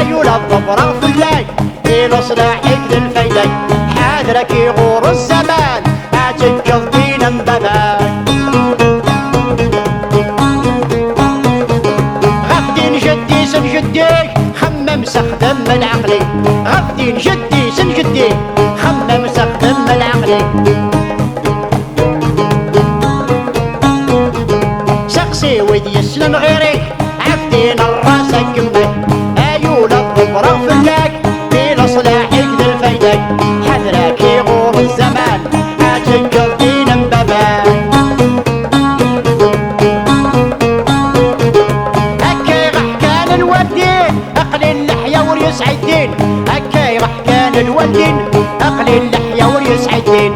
ايولا الضبرة فلاك في لصلاحك للفيدك حاضرك يغور الزمان اتنجض دينا باباك غفدين جدي سن جديك خمم سخدم العقلي غفدين جدي سن جديك خمم سخدم العقلي سقسي ود يسلم غيرك عفدين الراسك كمك ايولا الضبرة فلاك في لصلاحك للفيدك حذرك يغور الزمان اتنجض دينا باباك هكا راح كان الوالدين اقلي اللحية وريسع الدين هكا راح كان الوالدين اقلي اللحية وريسع الدين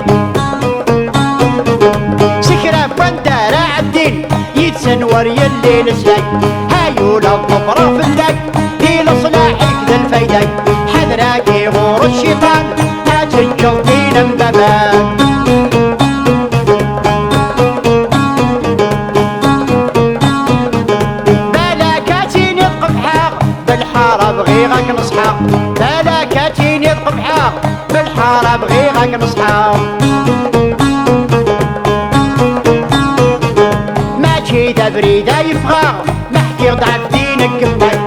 سكرة بندار عبدين يتسنور يلي لسلاك هايولا الضبرة فلاك في لصلاحك للفيدك حذرك يغور الشيطان اتنجض دينا باباك بلاكاتيني القبحاق بالحارة بغيغك نصحى بلاكاتيني القبحاق بالحارة بغيغك نصحى ماشي بريدة يفغى نحكي ضعف دينك كمك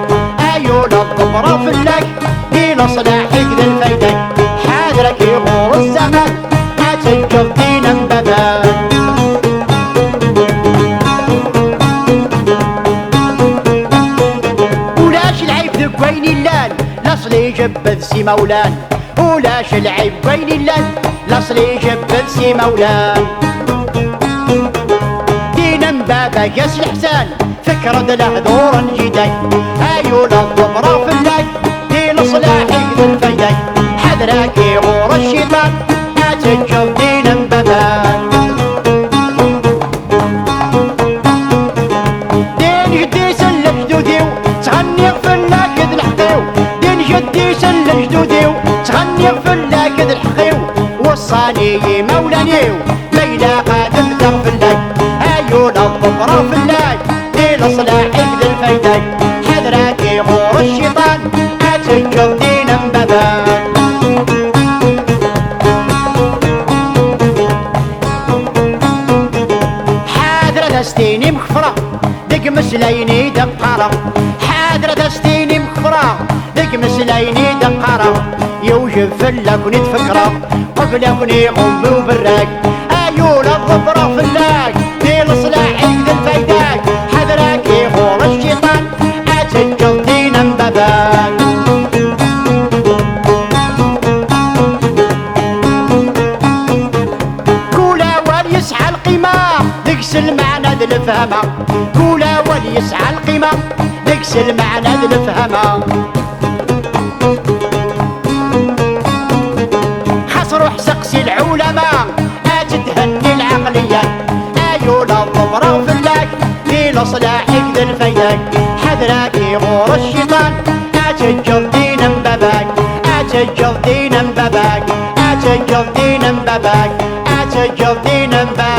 ايولا الضبرة فلاك في لصلاحك للفيدك حاضرك يغور الزمان اتنجض دينا باباك ولاش العيب ذك وين اللان لاصلي جبد سي مولان ولاش العيب وين اللان لاصلي جبد سي مولان دينا باباك يا الحسان فكرة الهدور نجيدك ايولا الضبرة فلاك في لصلاحك للفيدك حذرك يغور الشيطان اتنجض دينا باباك دين جدي سلم جدوديو تغني فلاك ذ الحقيو دين جدي سلم جدوديو تغني فلاك ذ الحقيو وصاني مولانيو ليلى قادم تغفلك ايولا الضبرة فلاك في لصلاحك للفيدك حذرك يغور الشيطان اتنجض دينا باباك حاضرة دستيني مخفرة دق مسلايني دقارة حاضرة دستيني مخفرة دق مسلايني دقارة يوجب فلاك ونتفكرة قبلك ونغم وبراك ايولا الضبرة فلاك في لصلاحك للفيدك حذرك يغور الشيطان اتنجض دينا باباك كولا وليسعى القيمة دقس المعنى ذي الفهمة كولا وليسعى القيمة دقس المعنى ذي الفهمة خاص روح سقسي العلماء اتتهني العقلية ايولا الضبرة فلاك في لصلاحك ذي الفيدك حذرك يغور الشيطان اتنجض دينا باباك اتنجض دينا باباك اتنجض دينا باباك اتنجض دينا باباك